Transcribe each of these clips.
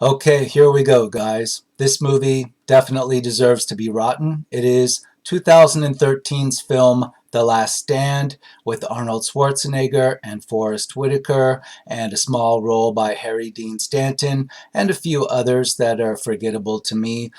Okay, here we go, guys. This movie definitely deserves to be rotten. It is 2013's film The Last Stand with Arnold Schwarzenegger and Forrest Whitaker and a small role by Harry Dean Stanton and a few others that are forgettable to me.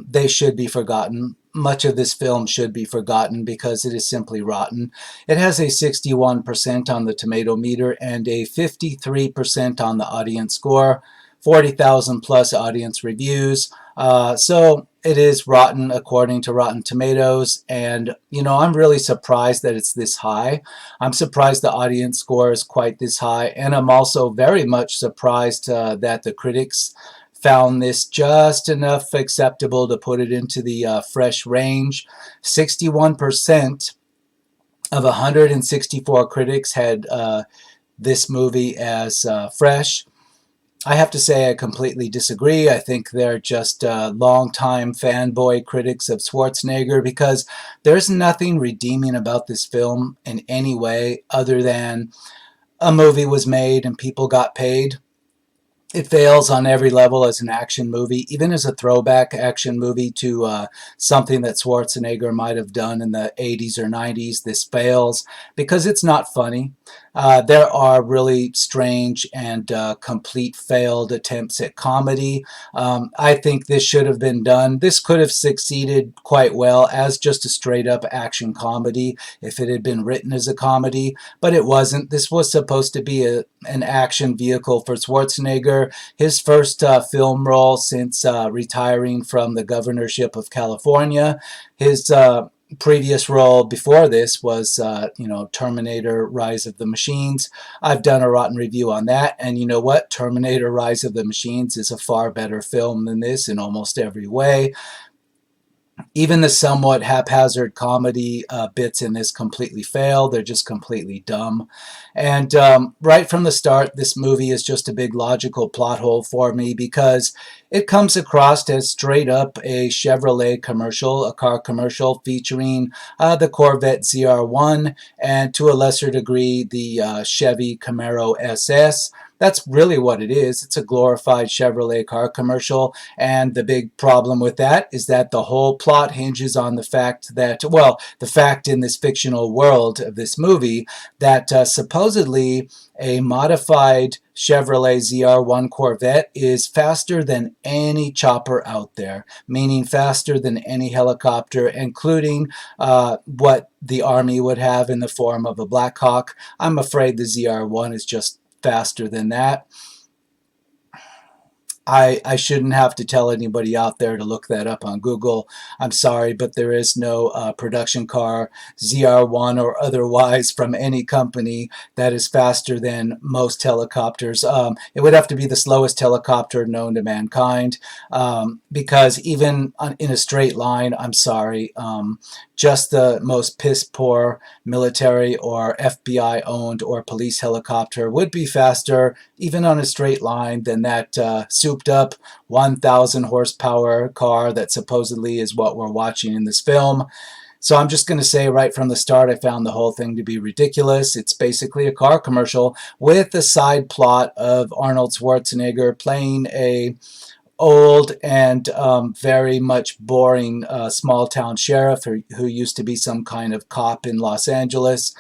They should be forgotten. Much of this film should be forgotten because it is simply rotten. It has a 61% on the tomato meter and a 53% on the audience score. 40,000 plus audience reviews. So it is rotten according to Rotten Tomatoes. And, I'm really surprised that it's this high. I'm surprised the audience score is quite this high. And I'm also very much surprised that the critics found this just enough acceptable to put it into the fresh range. 61% of 164 critics had this movie as fresh. I have to say I completely disagree. I think they're just longtime fanboy critics of Schwarzenegger because there's nothing redeeming about this film in any way other than a movie was made and people got paid. It fails on every level as an action movie, even as a throwback action movie to something that Schwarzenegger might have done in the 80s or 90s. This fails because it's not funny. There are really strange and complete failed attempts at comedy. I think this should have been done. This could have succeeded quite well as just a straight up action comedy if it had been written as a comedy, but it wasn't. This was supposed to be an action vehicle for Schwarzenegger. His first film role since retiring from the governorship of California. His previous role before this was, Terminator Rise of the Machines. I've done a rotten review on that, and you know what? Terminator Rise of the Machines is a far better film than this in almost every way. Even the somewhat haphazard comedy bits in this completely fail. They're just completely dumb. And right from the start, this movie is just a big logical plot hole for me because it comes across as straight up a Chevrolet commercial, a car commercial featuring the Corvette ZR1 and to a lesser degree the Chevy Camaro SS. That's really what it is. It's a glorified Chevrolet car commercial. And the big problem with that is that the whole plot hinges on the fact that, well, the fact in this fictional world of this movie that supposedly a modified Chevrolet ZR1 Corvette is faster than any chopper out there, meaning faster than any helicopter, including what the Army would have in the form of a Black Hawk. I'm afraid the ZR1 is just faster than that. I shouldn't have to tell anybody out there to look that up on Google. I'm sorry, but there is no production car, ZR1 or otherwise, from any company that is faster than most helicopters. It would have to be the slowest helicopter known to mankind because even in a straight line, I'm sorry, just the most piss-poor military or FBI-owned or police helicopter would be faster, even on a straight line, than that souped-up 1,000 horsepower car that supposedly is what we're watching in this film. So I'm just going to say right from the start, I found the whole thing to be ridiculous. It's basically a car commercial with a side plot of Arnold Schwarzenegger playing a old and very much boring small town sheriff who used to be some kind of cop in Los Angeles.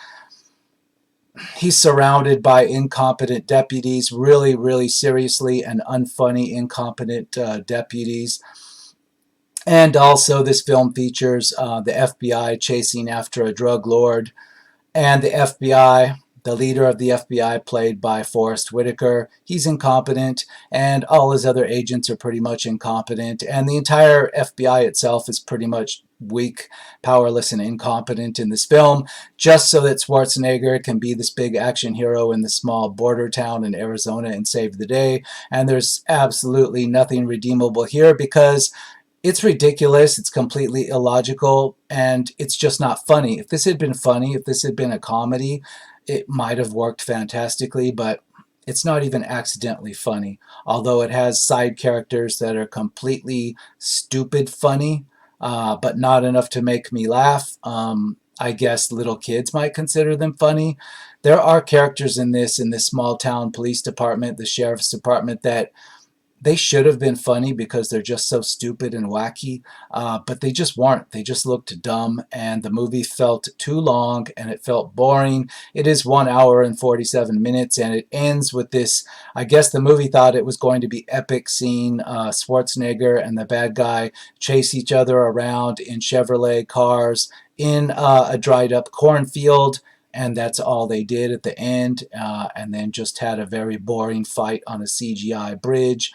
He's surrounded by incompetent deputies, really, really seriously and unfunny, incompetent deputies. And also this film features the FBI chasing after a drug lord, and the FBI, the leader of the FBI, played by Forrest Whitaker, he's incompetent, and all his other agents are pretty much incompetent, and the entire FBI itself is pretty much weak, powerless, and incompetent in this film, just so that Schwarzenegger can be this big action hero in the small border town in Arizona and save the day. And there's absolutely nothing redeemable here because it's ridiculous, it's completely illogical, and it's just not funny. If this had been funny, if this had been a comedy, it might have worked fantastically, but it's not even accidentally funny. Although it has side characters that are completely stupid funny, but not enough to make me laugh. I guess little kids might consider them funny. There are characters in this small town police department, the sheriff's department, that they should have been funny because they're just so stupid and wacky, but they just weren't. They just looked dumb, and the movie felt too long and it felt boring. It is 1 hour and 47 minutes, and it ends with this. I guess the movie thought it was going to be epic, seeing Schwarzenegger and the bad guy chase each other around in Chevrolet cars in a dried up cornfield. And that's all they did at the end, and then just had a very boring fight on a CGI bridge.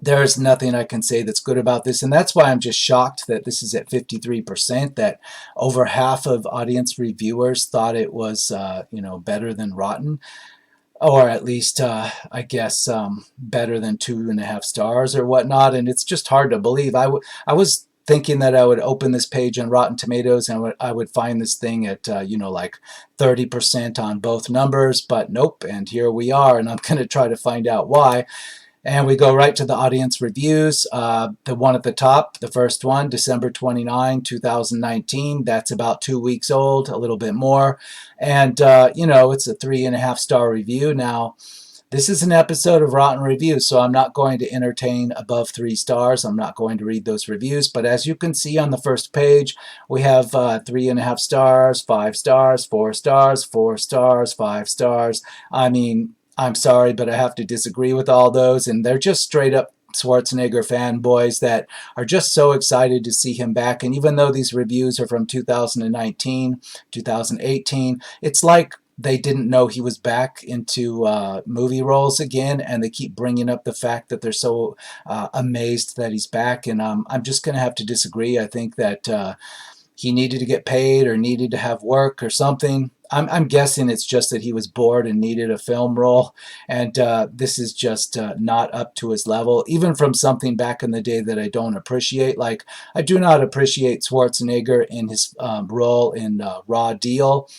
There's nothing I can say that's good about this, and that's why I'm just shocked that this is at 53%, that over half of audience reviewers thought it was better than Rotten, or at least I guess better than 2.5 stars or whatnot. And it's just hard to believe. I was thinking that I would open this page on Rotten Tomatoes and I would find this thing at like 30% on both numbers, but nope. And here we are, and I'm going to try to find out why. And we go right to the audience reviews. The one at the top, the first one, December 29, 2019. That's about 2 weeks old, a little bit more. And, it's a 3.5 star review. Now, this is an episode of Rotten Reviews, so I'm not going to entertain above 3 stars. I'm not going to read those reviews. But as you can see on the first page, we have 3.5 stars, 5 stars, 4 stars, 4 stars, 5 stars. I mean, I'm sorry, but I have to disagree with all those, and they're just straight up Schwarzenegger fanboys that are just so excited to see him back. And even though these reviews are from 2019, 2018, it's like they didn't know he was back into movie roles again, and they keep bringing up the fact that they're so amazed that he's back. And I'm just going to have to disagree. I think that he needed to get paid or needed to have work or something. I'm guessing it's just that he was bored and needed a film role, and this is just not up to his level, even from something back in the day that I don't appreciate. Like, I do not appreciate Schwarzenegger in his role in Raw Deal.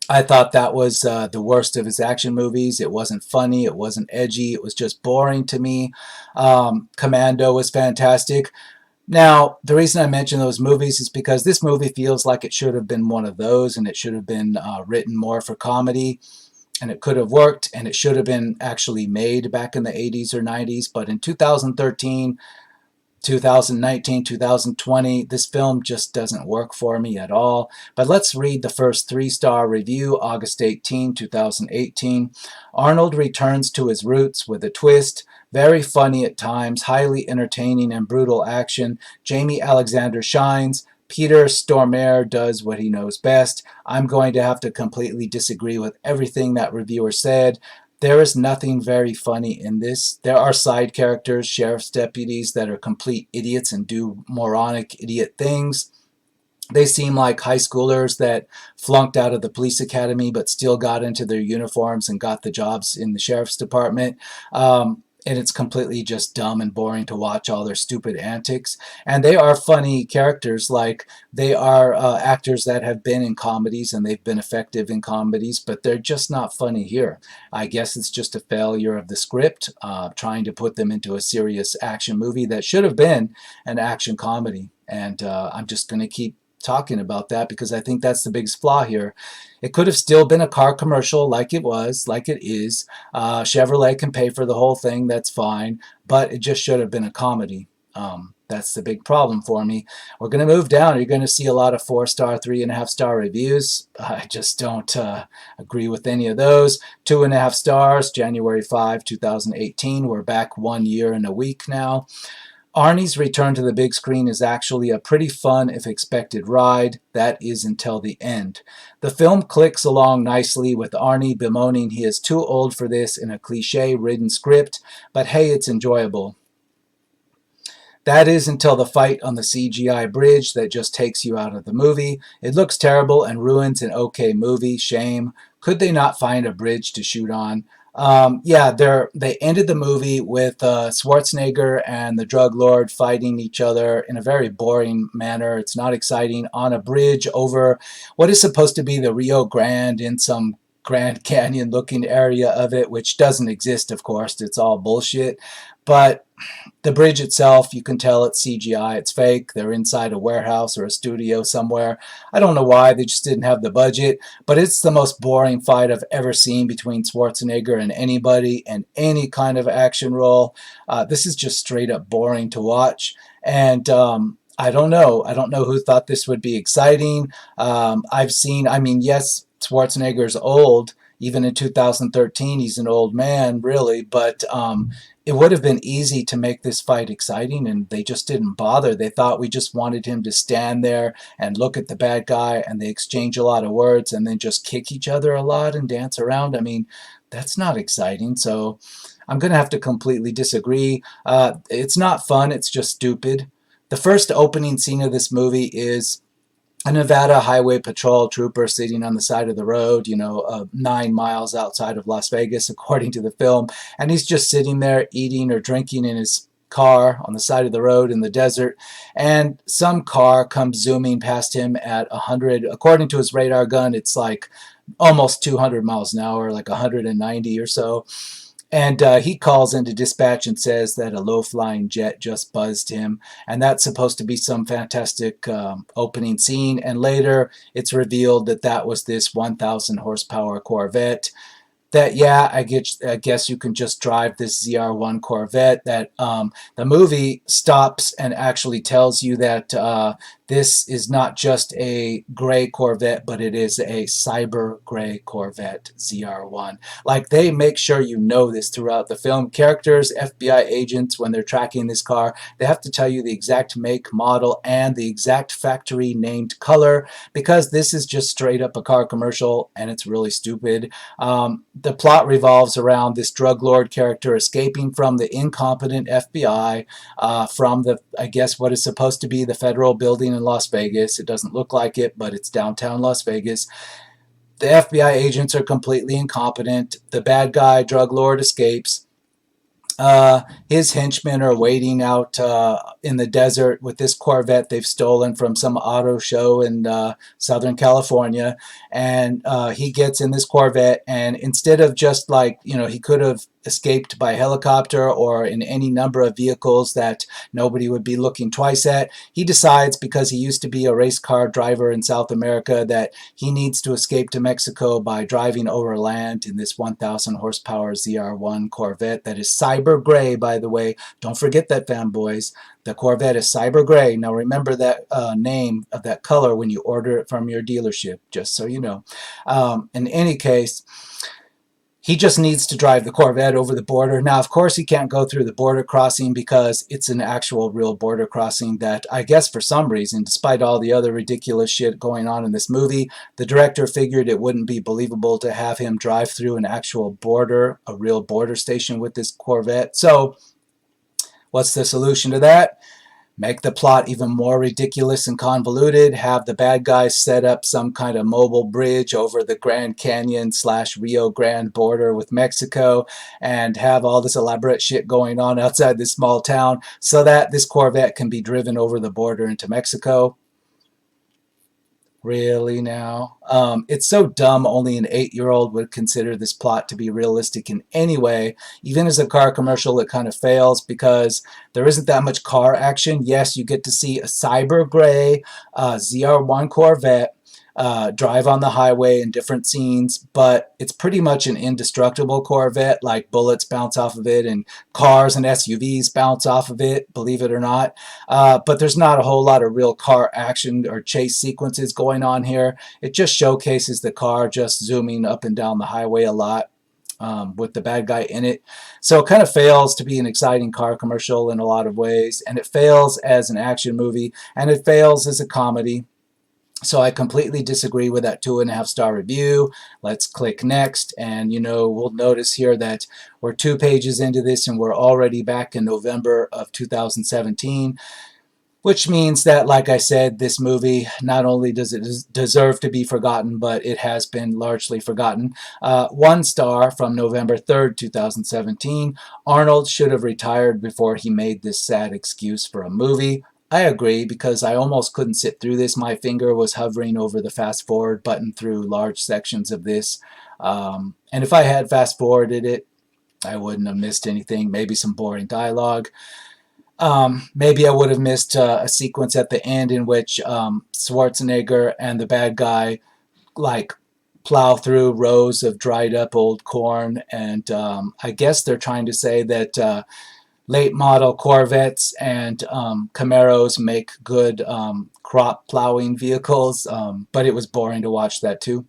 I thought that was the worst of his action movies. It wasn't funny. It wasn't edgy. It was just boring to me. Commando was fantastic. Now, the reason I mention those movies is because this movie feels like it should have been one of those, and it should have been written more for comedy, and it could have worked, and it should have been actually made back in the 80s or 90s. But in 2013, 2019, 2020, this film just doesn't work for me at all. But let's read the first 3-star review, August 18, 2018. Arnold returns to his roots with a twist. Very funny at times, highly entertaining and brutal action. Jamie Alexander shines. Peter Stormare does what he knows best. I'm going to have to completely disagree with everything that reviewer said. There is nothing very funny in this. There are side characters, sheriff's deputies, that are complete idiots and do moronic idiot things. They seem like high schoolers that flunked out of the police academy but still got into their uniforms and got the jobs in the sheriff's department. And it's completely just dumb and boring to watch all their stupid antics. And they are funny characters, like they are actors that have been in comedies and they've been effective in comedies, but they're just not funny here. I guess it's just a failure of the script, trying to put them into a serious action movie that should have been an action comedy. And I'm just going to keep talking about that because I think that's the biggest flaw here. It could have still been a car commercial like it was, like it is. Chevrolet can pay for the whole thing, that's fine, but it just should have been a comedy. That's the big problem for me. We're going to move down. You're going to see a lot of 4-star, 3.5-star reviews. I just don't agree with any of those. 2.5 stars, January 5, 2018. We're back 1 year and a week now. Arnie's return to the big screen is actually a pretty fun, if expected, ride. That is until the end. The film clicks along nicely with Arnie bemoaning he is too old for this in a cliche-ridden script, but hey, it's enjoyable. That is until the fight on the CGI bridge that just takes you out of the movie. It looks terrible and ruins an okay movie. Shame. Could they not find a bridge to shoot on? They ended the movie with Schwarzenegger and the drug lord fighting each other in a very boring manner. It's not exciting, on a bridge over what is supposed to be the Rio Grande in some Grand Canyon looking area of it, which doesn't exist, of course. It's all bullshit. But the bridge itself, you can tell it's CGI, it's fake. They're inside a warehouse or a studio somewhere. I don't know why, they just didn't have the budget, but it's the most boring fight I've ever seen between Schwarzenegger and anybody in any kind of action role. This is just straight up boring to watch. And I don't know. I don't know who thought this would be exciting. I mean, yes, Schwarzenegger's old. Even in 2013, he's an old man, really, but it would have been easy to make this fight exciting, and they just didn't bother. They thought we just wanted him to stand there and look at the bad guy, and they exchange a lot of words and then just kick each other a lot and dance around. I mean, that's not exciting. So I'm going to have to completely disagree. It's not fun. It's just stupid. The first opening scene of this movie is a Nevada Highway Patrol trooper sitting on the side of the road, 9 miles outside of Las Vegas, according to the film. And he's just sitting there eating or drinking in his car on the side of the road in the desert. And some car comes zooming past him at 100. According to his radar gun, it's like almost 200 miles an hour, like 190 or so. And he calls into dispatch and says that a low-flying jet just buzzed him. And that's supposed to be some fantastic opening scene. And later, it's revealed that that was this 1,000 horsepower Corvette. That, yeah, I guess you can just drive this ZR1 Corvette. That the movie stops and actually tells you that this is not just a gray Corvette, but it is a cyber gray Corvette ZR1. Like, they make sure you know this throughout the film. Characters, FBI agents, when they're tracking this car, they have to tell you the exact make, model, and the exact factory named color, because this is just straight up a car commercial, and it's really stupid. The plot revolves around this drug lord character escaping from the incompetent FBI, from I guess, what is supposed to be the federal building in Las Vegas. It doesn't look like it, but it's downtown Las Vegas. The FBI agents are completely incompetent. The bad guy, drug lord, escapes. His henchmen are waiting out in the desert with this Corvette they've stolen from some auto show in Southern California. And he gets in this Corvette, and instead of just he could have escaped by helicopter or in any number of vehicles that nobody would be looking twice at, he decides, because he used to be a race car driver in South America, that he needs to escape to Mexico by driving overland in this 1,000 horsepower ZR1 Corvette that is cyber gray, by the way. Don't forget that, fanboys. The Corvette is cyber gray. Now remember that name of that color when you order it from your dealership, just so you know. In any case, he just needs to drive the Corvette over the border. Now, of course, he can't go through the border crossing because it's an actual real border crossing that, I guess for some reason, despite all the other ridiculous shit going on in this movie, the director figured it wouldn't be believable to have him drive through an actual border, a real border station with this Corvette. So, what's the solution to that? Make the plot even more ridiculous and convoluted, have the bad guys set up some kind of mobile bridge over the Grand Canyon / Rio Grande border with Mexico, and have all this elaborate shit going on outside this small town so that this Corvette can be driven over the border into Mexico. Really now? It's so dumb only an 8-year-old would consider this plot to be realistic in any way. Even as a car commercial, it kind of fails because there isn't that much car action. Yes, you get to see a cyber gray ZR1 Corvette drive on the highway in different scenes, but it's pretty much an indestructible Corvette. Like, bullets bounce off of it and cars and SUVs bounce off of it, believe it or not. But there's not a whole lot of real car action or chase sequences going on here. It just showcases the car just zooming up and down the highway a lot. With the bad guy in it. So it kind of fails to be an exciting car commercial in a lot of ways, and it fails as an action movie, and it fails as a comedy. So I completely disagree with that 2.5-star review. Let's click next, and we'll notice here that we're 2 pages into this and we're already back in November of 2017, which means that, like I said, this movie, not only does it deserve to be forgotten, but it has been largely forgotten. 1 star from November 3rd, 2017. Arnold should have retired before he made this sad excuse for a movie. I agree, because I almost couldn't sit through this. My finger was hovering over the fast forward button through large sections of this. And if I had fast forwarded it, I wouldn't have missed anything. Maybe some boring dialogue. Maybe I would have missed a sequence at the end in which Schwarzenegger and the bad guy like plow through rows of dried up old corn, and I guess they're trying to say that late model Corvettes and Camaros make good crop plowing vehicles, but it was boring to watch that too.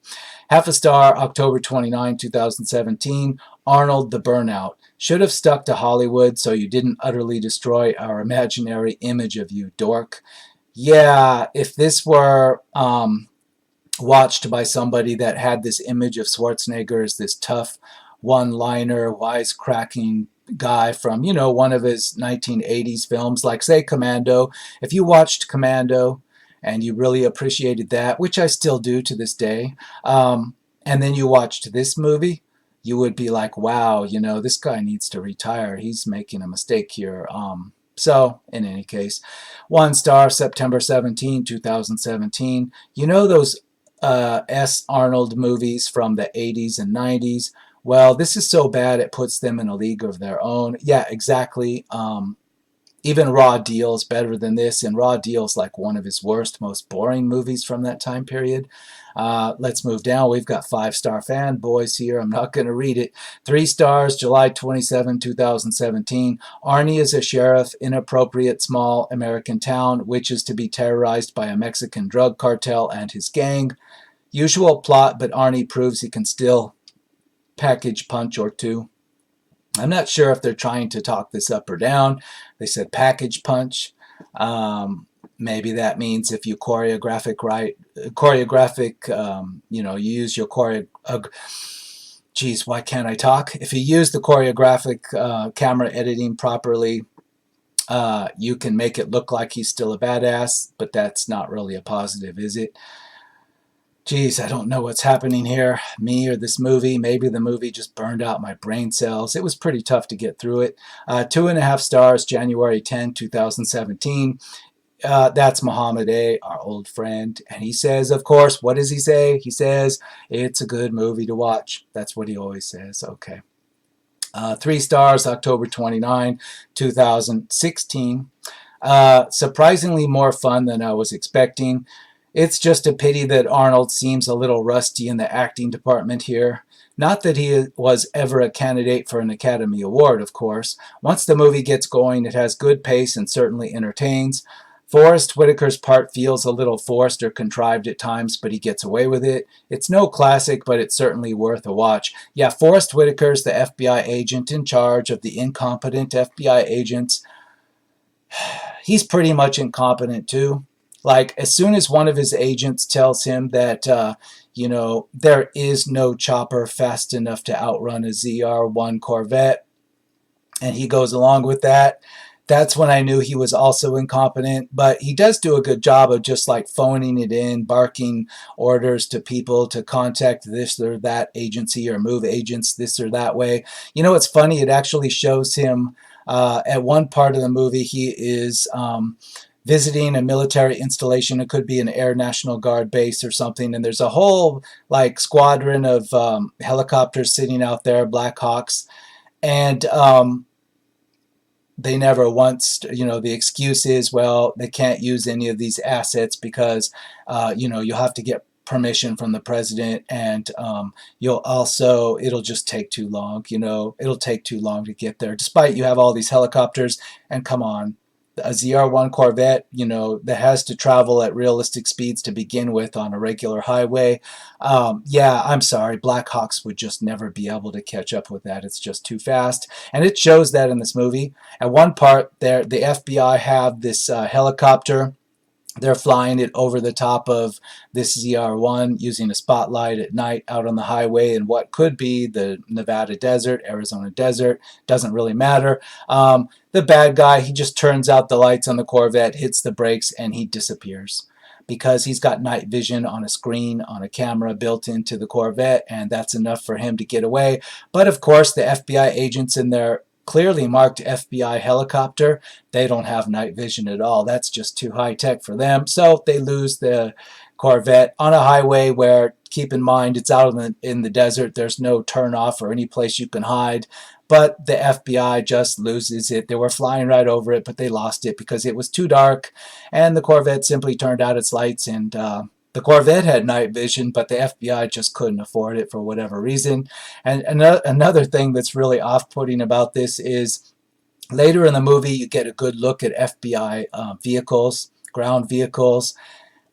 Half a star, October 29, 2017. Arnold the Burnout. Should have stuck to Hollywood so you didn't utterly destroy our imaginary image of you, dork. Yeah, if this were watched by somebody that had this image of Schwarzenegger as this tough one-liner, wisecracking guy from, one of his 1980s films, like, say, Commando. If you watched Commando and you really appreciated that, which I still do to this day, and then you watched this movie, you would be like, wow, this guy needs to retire. He's making a mistake here. So, in any case, 1 star, September 17, 2017. Those S. Arnold movies from the 80s and 90s? Well, this is so bad it puts them in a league of their own. Yeah, exactly. Even Raw Deal's better than this, and Raw Deal's like one of his worst, most boring movies from that time period. Let's move down. We've got 5-star fanboys here. I'm not going to read it. 3 stars, July 27, 2017. Arnie is a sheriff, inappropriate small American town, which is to be terrorized by a Mexican drug cartel and his gang. Usual plot, but Arnie proves he can still package punch or two. I'm not sure if they're trying to talk this up or down. They said package punch. Maybe that means if you choreographic, you use your geez, why can't I talk? If you use the choreographic camera editing properly, you can make it look like he's still a badass, but that's not really a positive, is it? Geez, I don't know what's happening here, me or this movie. Maybe the movie just burned out my brain cells. It was pretty tough to get through it. 2.5 stars, January 10, 2017. That's Muhammad A., our old friend. And he says, of course, what does he say? He says, it's a good movie to watch. That's what he always says. Okay. 3 stars, October 29, 2016. Surprisingly more fun than I was expecting. It's just a pity that Arnold seems a little rusty in the acting department here. Not that he was ever a candidate for an Academy Award, of course. Once the movie gets going, it has good pace and certainly entertains. Forrest Whitaker's part feels a little forced or contrived at times, but he gets away with it. It's no classic, but it's certainly worth a watch. Yeah, Forrest Whitaker's the FBI agent in charge of the incompetent FBI agents. He's pretty much incompetent too. Like, as soon as one of his agents tells him that, there is no chopper fast enough to outrun a ZR-1 Corvette, and he goes along with that, that's when I knew he was also incompetent. But he does do a good job of just like phoning it in, barking orders to people to contact this or that agency or move agents this or that way. It's funny. It actually shows him at one part of the movie, he is visiting a military installation. It could be an Air National Guard base or something, and there's a whole like squadron of helicopters sitting out there, Black Hawks, and they never once, the excuse is, well, they can't use any of these assets because, you'll have to get permission from the president, and it'll just take too long, it'll take too long to get there, despite you have all these helicopters. And come on, a ZR-1 Corvette, that has to travel at realistic speeds to begin with on a regular highway. Yeah, I'm sorry, Black Hawks would just never be able to catch up with that. It's just too fast. And it shows that in this movie. At one part there, the FBI have this helicopter. They're flying it over the top of this ZR-1 using a spotlight at night out on the highway in what could be the Nevada desert, Arizona desert. Doesn't really matter. The bad guy, he just turns out the lights on the Corvette, hits the brakes, and he disappears. Because he's got night vision on a screen, on a camera built into the Corvette, and that's enough for him to get away. But of course, the FBI agents in their clearly marked FBI helicopter, they don't have night vision at all. That's just too high tech for them. So they lose the Corvette on a highway where, keep in mind, it's out in the desert. There's no turnoff or any place you can hide. but the FBI just loses it. They were flying right over it, but they lost it because it was too dark, and the Corvette simply turned out its lights, and the Corvette had night vision, but the FBI just couldn't afford it for whatever reason. And another thing that's really off-putting about this is later in the movie, you get a good look at FBI vehicles, ground vehicles,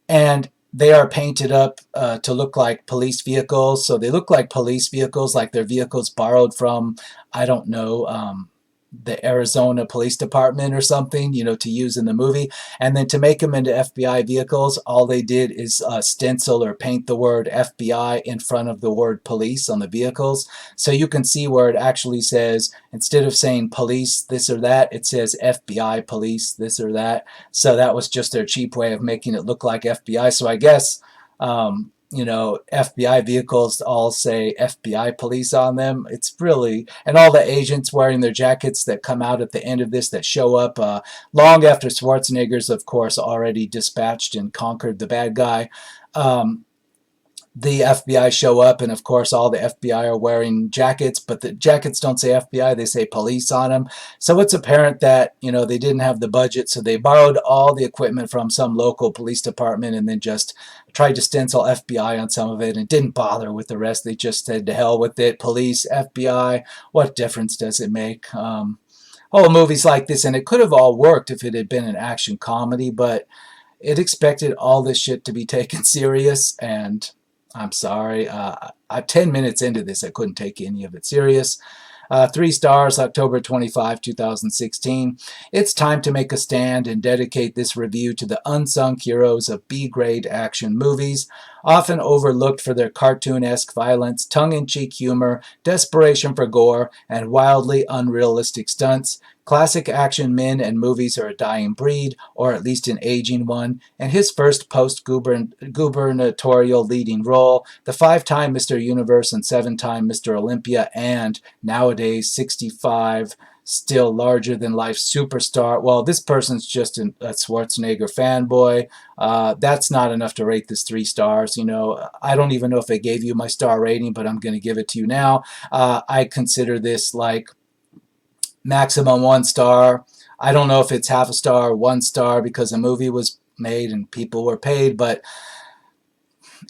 and they are painted up to look like police vehicles. So they look like police vehicles, like they're vehicles borrowed from, I don't know, the Arizona Police Department or something, to use in the movie. And then to make them into FBI vehicles, all they did is stencil or paint the word FBI in front of the word police on the vehicles. So you can see where it actually says, instead of saying police this or that, it says FBI police this or that. So that was just their cheap way of making it look like FBI. So I guess FBI vehicles all say FBI police on them. It's really, and all the agents wearing their jackets that come out at the end of this that show up long after Schwarzenegger's, of course, already dispatched and conquered the bad guy. The FBI show up, and of course all the FBI are wearing jackets, but the jackets don't say FBI, they say police on them. So it's apparent that they didn't have the budget, so they borrowed all the equipment from some local police department and then just tried to stencil FBI on some of it and didn't bother with the rest. They just said to hell with it, police, FBI, what difference does it make? Movies like this, and it could have all worked if it had been an action comedy, but it expected all this shit to be taken serious, and I'm sorry. 10 minutes into this, I couldn't take any of it serious. 3 stars, October 25, 2016. It's time to make a stand and dedicate this review to the unsung heroes of B-grade action movies, often overlooked for their cartoon-esque violence, tongue-in-cheek humor, desperation for gore, and wildly unrealistic stunts. Classic action men and movies are a dying breed, or at least an aging one, and his first post-gubernatorial leading role, the 5-time Mr. Universe and 7-time Mr. Olympia, and nowadays 65, still larger-than-life superstar. Well, this person's just a Schwarzenegger fanboy. That's not enough to rate this 3 stars. I don't even know if I gave you my star rating, but I'm going to give it to you now. I consider this like maximum 1 star. I don't know if it's half a star or 1 star because a movie was made and people were paid, but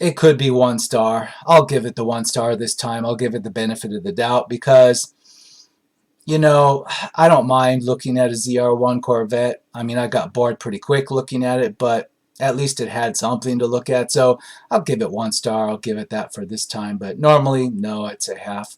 it could be 1 star. I'll give it the 1 star this time. I'll give it the benefit of the doubt because, I don't mind looking at a ZR1 Corvette. I mean, I got bored pretty quick looking at it, but at least it had something to look at. So I'll give it 1 star. I'll give it that for this time, but normally, no, I'd say half.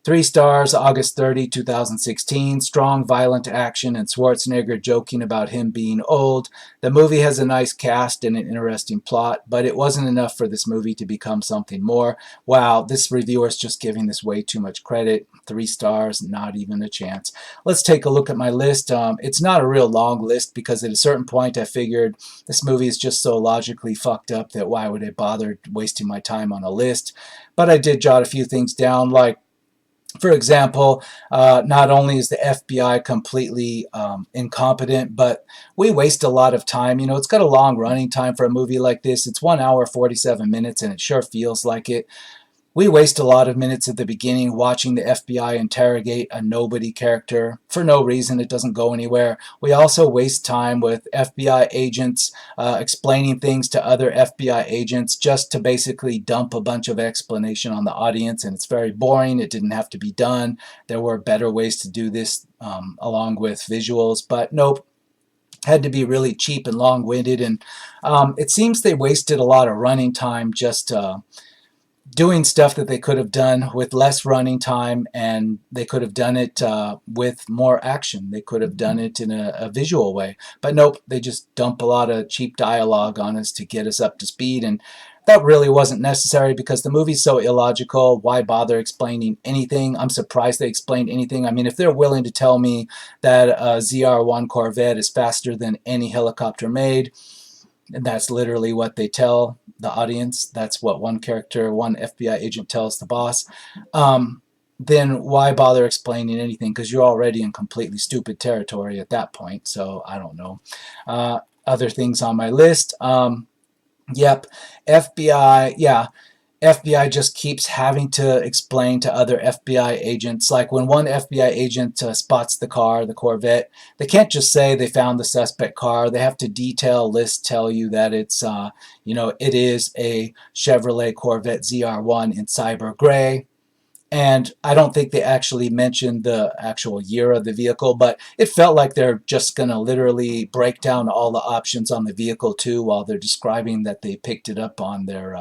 3 stars, August 30, 2016. Strong, violent action and Schwarzenegger joking about him being old. The movie has a nice cast and an interesting plot, but it wasn't enough for this movie to become something more. Wow, this reviewer's just giving this way too much credit. 3 stars, not even a chance. Let's take a look at my list. It's not a real long list because at a certain point I figured this movie is just so logically fucked up that why would I bother wasting my time on a list? But I did jot a few things down, like, for example, not only is the FBI completely incompetent, but we waste a lot of time. It's got a long running time for a movie like this. It's 1 hour, 47 minutes, and it sure feels like it. We waste a lot of minutes at the beginning watching the FBI interrogate a nobody character for no reason. It doesn't go anywhere. We also waste time with FBI agents explaining things to other FBI agents just to basically dump a bunch of explanation on the audience, and it's very boring. It didn't have to be done. There were better ways to do this along with visuals, but nope. Had to be really cheap and long-winded, and it seems they wasted a lot of running time just doing stuff that they could have done with less running time, and they could have done it with more action. They could have done it in a visual way. But nope, they just dump a lot of cheap dialogue on us to get us up to speed, and that really wasn't necessary because the movie's so illogical. Why bother explaining anything? I'm surprised they explained anything. I mean, if they're willing to tell me that a ZR1 Corvette is faster than any helicopter made, and that's literally what they tell the audience. That's what one FBI agent tells the boss. Then why bother explaining anything? Because you're already in completely stupid territory at that point. So I don't know. Other things on my list. Yep. FBI. Yeah. FBI just keeps having to explain to other FBI agents. Like when one FBI agent spots the car, the Corvette, they can't just say they found the suspect car. They have to detail list tell you that it's, it is a Chevrolet Corvette ZR1 in cyber gray. And I don't think they actually mentioned the actual year of the vehicle, but it felt like they're just going to literally break down all the options on the vehicle too while they're describing that they picked it up on their,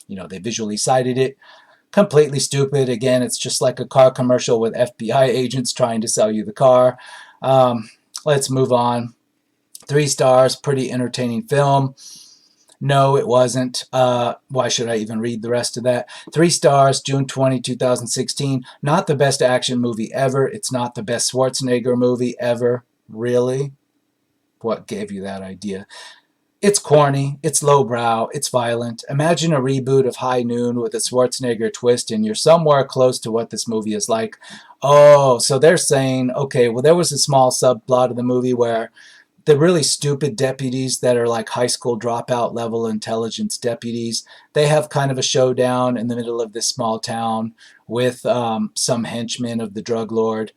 they visually cited it. Completely stupid. Again, it's just like a car commercial with FBI agents trying to sell you the car. Let's move on. 3 stars, pretty entertaining film. No, it wasn't. Why should I even read the rest of that? 3 stars, June 20, 2016. Not the best action movie ever. It's not the best Schwarzenegger movie ever. Really? What gave you that idea? It's corny, it's lowbrow, it's violent. Imagine a reboot of High Noon with a Schwarzenegger twist, and you're somewhere close to what this movie is like. Oh, so they're saying, okay, well, there was a small subplot of the movie where the really stupid deputies that are like high school dropout level intelligence deputies, they have kind of a showdown in the middle of this small town with some henchmen of the drug lord.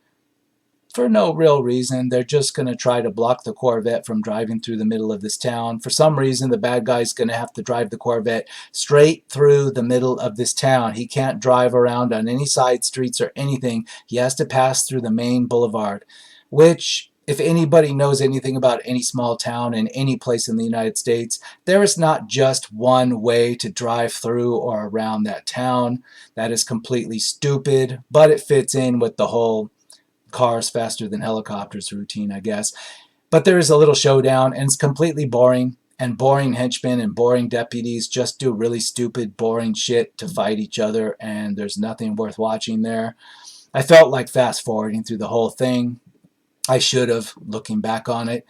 For no real reason, they're just going to try to block the Corvette from driving through the middle of this town. For some reason, the bad guy's going to have to drive the Corvette straight through the middle of this town. He can't drive around on any side streets or anything. He has to pass through the main boulevard, which, if anybody knows anything about any small town in any place in the United States, there is not just one way to drive through or around that town. That is completely stupid, but it fits in with the whole cars faster than helicopters routine, I guess. But there is a little showdown, and it's completely boring. And boring henchmen and boring deputies just do really stupid, boring shit to fight each other, and there's nothing worth watching there. I felt like fast forwarding through the whole thing. I should have, looking back on it.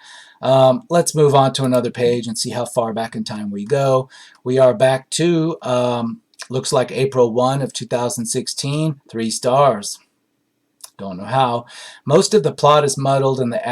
Let's move on to another page and see how far back in time we go. We are back to, looks like April 1 of 2016, 3 stars. Don't know how. Most of the plot is muddled and the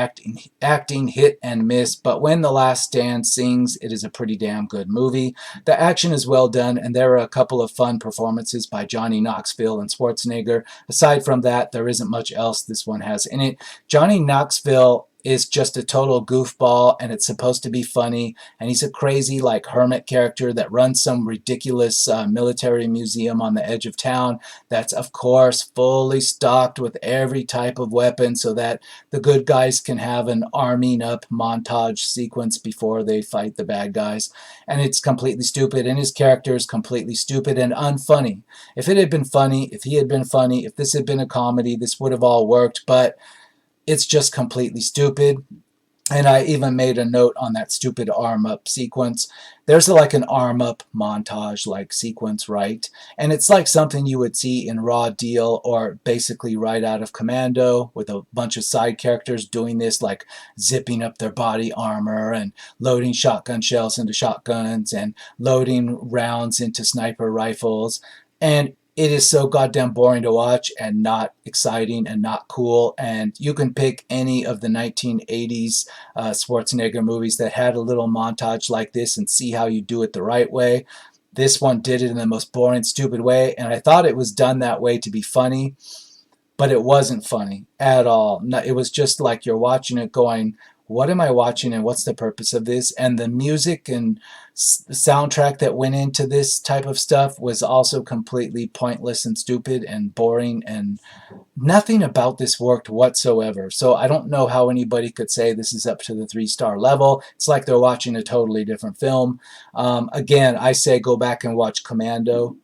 acting hit and miss, but when The Last Stand sings, it is a pretty damn good movie. The action is well done, and there are a couple of fun performances by Johnny Knoxville and Schwarzenegger. Aside from that, there isn't much else this one has in it. Johnny Knoxville is just a total goofball, and it's supposed to be funny, and he's a crazy like hermit character that runs some ridiculous military museum on the edge of town that's of course fully stocked with every type of weapon so that the good guys can have an arming up montage sequence before they fight the bad guys. And it's completely stupid, and his character is completely stupid and unfunny. If it had been funny, if he had been funny, if this had been a comedy, this would have all worked, but it's just completely stupid. And I even made a note on that stupid arm up sequence. There's like an arm up montage like sequence, right? And it's like something you would see in Raw Deal or basically right out of Commando, with a bunch of side characters doing this, like zipping up their body armor and loading shotgun shells into shotguns and loading rounds into sniper rifles. And it is so goddamn boring to watch and not exciting and not cool. And you can pick any of the 1980s Schwarzenegger movies that had a little montage like this and see how you do it the right way. This one did it in the most boring, stupid way, and I thought it was done that way to be funny, but it wasn't funny at all. It was just like you're watching it going, what am I watching and what's the purpose of this? And the music and soundtrack that went into this type of stuff was also completely pointless and stupid and boring, and nothing about this worked whatsoever. So I don't know how anybody could say this is up to the 3-star level. It's like they're watching a totally different film. Again, I say go back and watch Commando.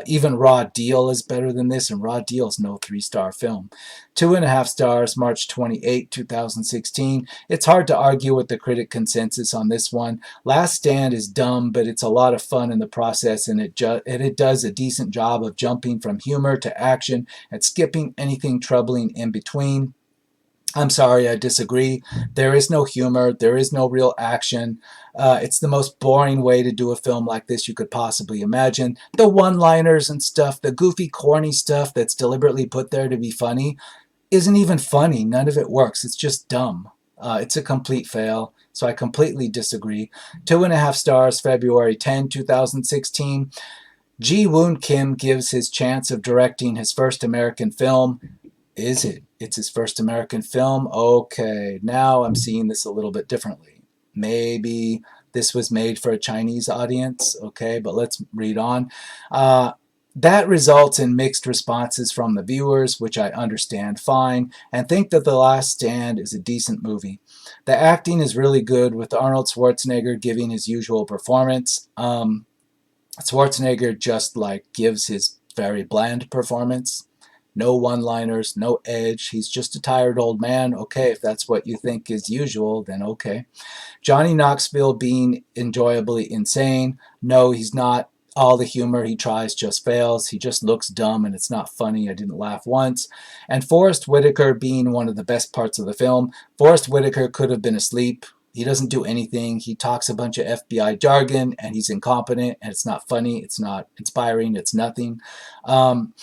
Even Raw Deal is better than this, and Raw Deal is no 3-star film. 2.5 stars, March 28, 2016. It's hard to argue with the critic consensus on this one. Last Stand is dumb, but it's a lot of fun in the process, and it does a decent job of jumping from humor to action and skipping anything troubling in between. I'm sorry, I disagree. There is no humor. There is no real action. It's the most boring way to do a film like this you could possibly imagine. The one-liners and stuff, the goofy, corny stuff that's deliberately put there to be funny, isn't even funny. None of it works. It's just dumb. It's a complete fail. So I completely disagree. 2.5 stars, February 10, 2016. Ji Woon Kim gives his chance of directing his first American film. Is it? It's his first American film? Okay, now I'm seeing this a little bit differently. Maybe this was made for a Chinese audience. Okay, but let's read on. Uh, that results in mixed responses from the viewers, which I understand fine, and think that The Last Stand is a decent movie. The acting is really good, with Arnold Schwarzenegger giving his usual performance. Schwarzenegger just like gives his very bland performance. No one-liners, no edge. He's just a tired old man. Okay, if that's what you think is usual, then okay. Johnny Knoxville being enjoyably insane. No, he's not. All the humor he tries just fails. He just looks dumb and it's not funny. I didn't laugh once. And Forrest Whitaker being one of the best parts of the film. Forrest Whitaker could have been asleep. He doesn't do anything. He talks a bunch of FBI jargon and he's incompetent and it's not funny. It's not inspiring. It's nothing. Um,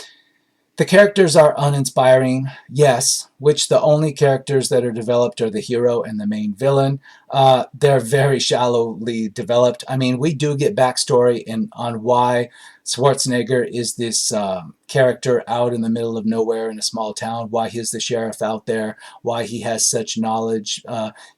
the characters are uninspiring, yes, which the only characters that are developed are the hero and the main villain. They're very shallowly developed. I mean, we do get backstory on why Schwarzenegger is this character out in the middle of nowhere in a small town, why he's the sheriff out there, why he has such knowledge.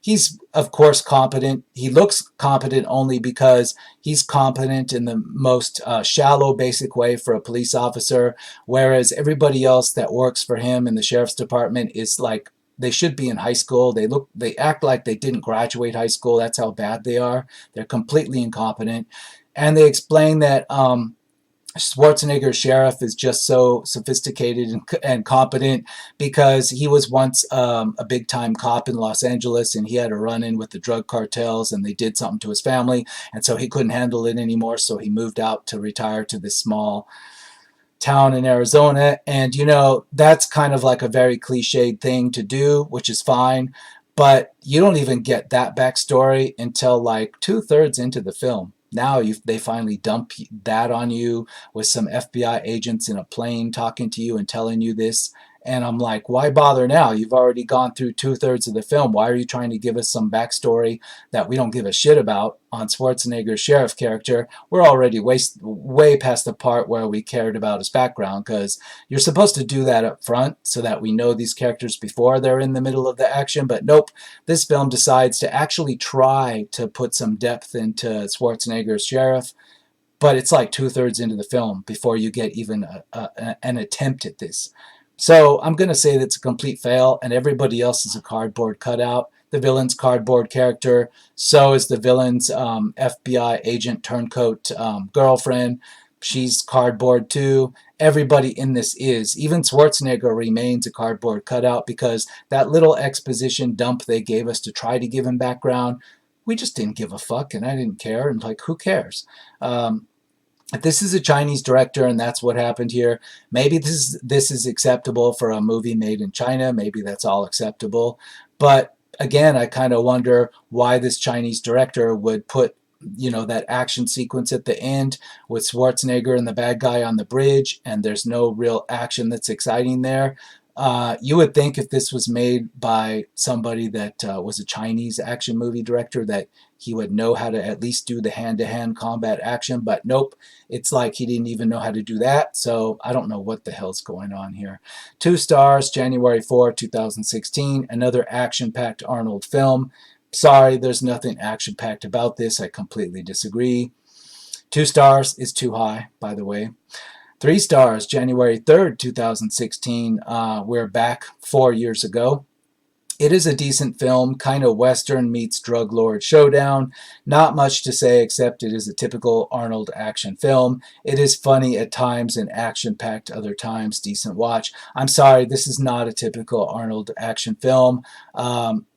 He's, of course, competent. He looks competent only because he's competent in the most shallow, basic way for a police officer, whereas everybody else that works for him in the sheriff's department is like, they should be in high school. They act like they didn't graduate high school. That's how bad they are. They're completely incompetent. And they explain that Schwarzenegger's sheriff is just so sophisticated and competent because he was once a big time cop in Los Angeles and he had a run in with the drug cartels and they did something to his family. And so he couldn't handle it anymore. So he moved out to retire to this small town in Arizona. And, you know, that's kind of like a very cliched thing to do, which is fine. But you don't even get that backstory until like 2/3 into the film. Now they finally dump that on you with some FBI agents in a plane talking to you and telling you this. And I'm like, why bother now? You've already gone through 2/3 of the film. Why are you trying to give us some backstory that we don't give a shit about on Schwarzenegger's sheriff character? We're already way past the part where we cared about his background, because you're supposed to do that up front so that we know these characters before they're in the middle of the action. But nope, this film decides to actually try to put some depth into Schwarzenegger's sheriff, but it's like 2/3 into the film before you get even an attempt at this. So I'm going to say that's a complete fail, and everybody else is a cardboard cutout. The villain's cardboard character, so is the villain's FBI agent turncoat girlfriend. She's cardboard too. Everybody in this is. Even Schwarzenegger remains a cardboard cutout because that little exposition dump they gave us to try to give him background, we just didn't give a fuck, and I didn't care, and like, who cares? This is a Chinese director, and that's what happened here. Maybe this is acceptable for a movie made in China. Maybe that's all acceptable. But again, I kind of wonder why this Chinese director would put, you know, that action sequence at the end with Schwarzenegger and the bad guy on the bridge, and there's no real action that's exciting there. You would think if this was made by somebody that was a Chinese action movie director that he would know how to at least do the hand-to-hand combat action, but nope, it's like he didn't even know how to do that, so I don't know what the hell's going on here. 2 stars, January 4, 2016, another action-packed Arnold film. Sorry, there's nothing action-packed about this. I completely disagree. 2 stars is too high, by the way. 3 stars, January 3rd, 2016. We're back 4 years ago. It is a decent film, kind of Western meets drug lord showdown. Not much to say except it is a typical Arnold action film. It is funny at times and action-packed other times. Decent watch. I'm sorry, this is not a typical Arnold action film.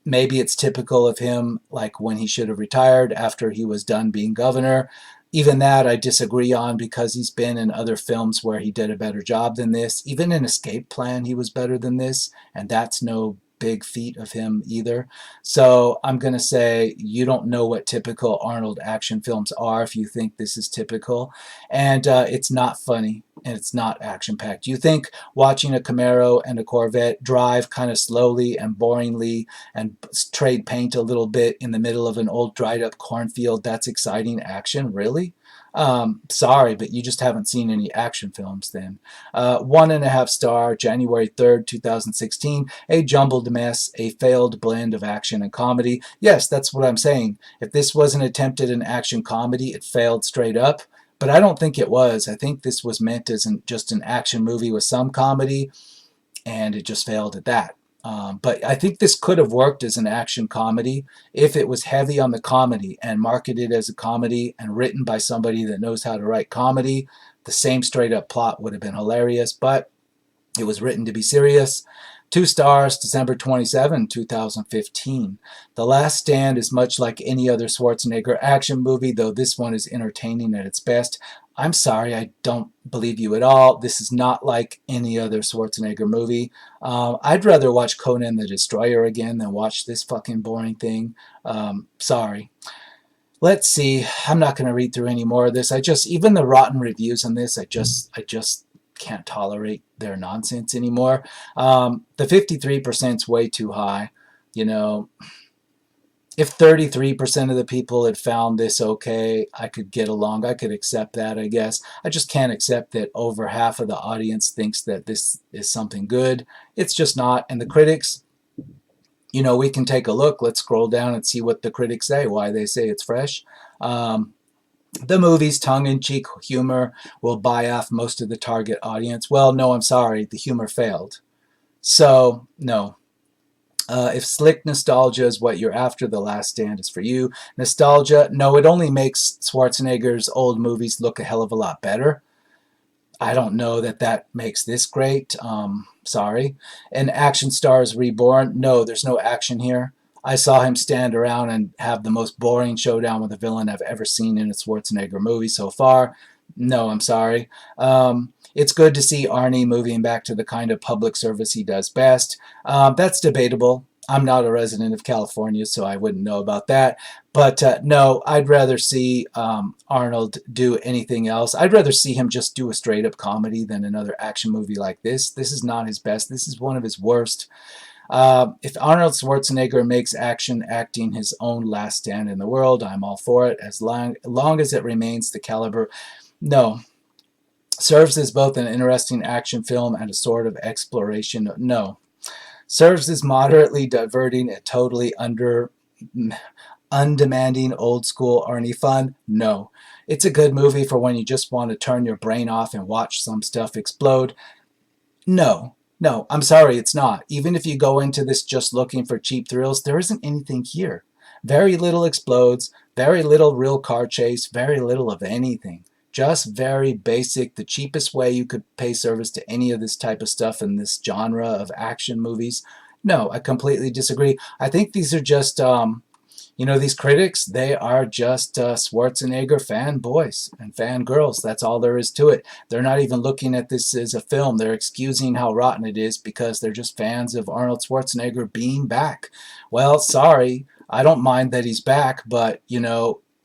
Maybe it's typical of him, like when he should have retired after he was done being governor. Even that I disagree on because he's been in other films where he did a better job than this. Even in Escape Plan, he was better than this, and that's no big feat of him either. So I'm going to say you don't know what typical Arnold action films are if you think this is typical. And it's not funny, and it's not action-packed. You think watching a Camaro and a Corvette drive kind of slowly and boringly and trade paint a little bit in the middle of an old dried-up cornfield, that's exciting action? Really? Sorry, but you just haven't seen any action films then. 1.5 star, January 3rd, 2016. A jumbled mess, a failed blend of action and comedy. Yes, that's what I'm saying. If this wasn't attempted an action comedy, it failed straight up. But I don't think it was. I think this was meant as just an action movie with some comedy, and it just failed at that. But I think this could have worked as an action comedy if it was heavy on the comedy and marketed as a comedy and written by somebody that knows how to write comedy. The same straight up plot would have been hilarious, but it was written to be serious. 2 stars, December 27, 2015. The Last Stand is much like any other Schwarzenegger action movie, though this one is entertaining at its best. I'm sorry, I don't believe you at all. This is not like any other Schwarzenegger movie. I'd rather watch Conan the Destroyer again than watch this fucking boring thing. Sorry. Let's see. I'm not going to read through any more of this. Even the rotten reviews on this, I just can't tolerate their nonsense anymore. The 53% is way too high. You know, if 33% of the people had found this okay, I could get along. I could accept that, I guess. I just can't accept that over half of the audience thinks that this is something good. It's just not. And the critics, we can take a look. Let's scroll down and see what the critics say, why they say it's fresh. The movie's tongue-in-cheek humor will buy off most of the target audience. Well, no, I'm sorry. The humor failed. So, no. If slick nostalgia is what you're after, The Last Stand is for you. Nostalgia, no, it only makes Schwarzenegger's old movies look a hell of a lot better. I don't know that makes this great. Sorry. And Action Stars Reborn, no, there's no action here. I saw him stand around and have the most boring showdown with a villain I've ever seen in a Schwarzenegger movie so far. No, I'm sorry. It's good to see Arnie moving back to the kind of public service he does best. That's debatable. I'm not a resident of California, so I wouldn't know about that. But no, I'd rather see Arnold do anything else. I'd rather see him just do a straight-up comedy than another action movie like this. This is not his best. This is one of his worst. If Arnold Schwarzenegger makes action acting his own last stand in the world, I'm all for it, as long as it remains the caliber. No. Serves as both an interesting action film and a sort of exploration. No. Serves as moderately diverting and totally undemanding old school Arnie fun. No. It's a good movie for when you just want to turn your brain off and watch some stuff explode. No. No, I'm sorry, it's not. Even if you go into this just looking for cheap thrills, there isn't anything here. Very little explodes, very little real car chase, very little of anything. Just very basic, the cheapest way you could pay service to any of this type of stuff in this genre of action movies. No, I completely disagree. I think these are just, these critics, they are just Schwarzenegger fanboys and fangirls. That's all there is to it. They're not even looking at this as a film. They're excusing how rotten it is because they're just fans of Arnold Schwarzenegger being back. Well, sorry, I don't mind that he's back, but,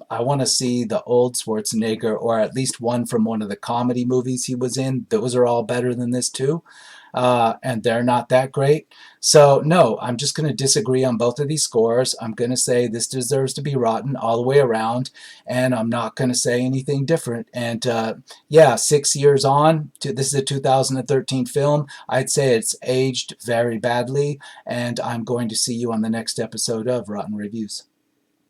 I want to see the old Schwarzenegger, or at least one from one of the comedy movies he was in. Those are all better than this too. And they're not that great. So no, I'm just going to disagree on both of these scores. I'm going to say this deserves to be rotten all the way around, and I'm not going to say anything different. And yeah, 6 years on, this is a 2013 film. I'd say it's aged very badly, and I'm going to see you on the next episode of Rotten Reviews.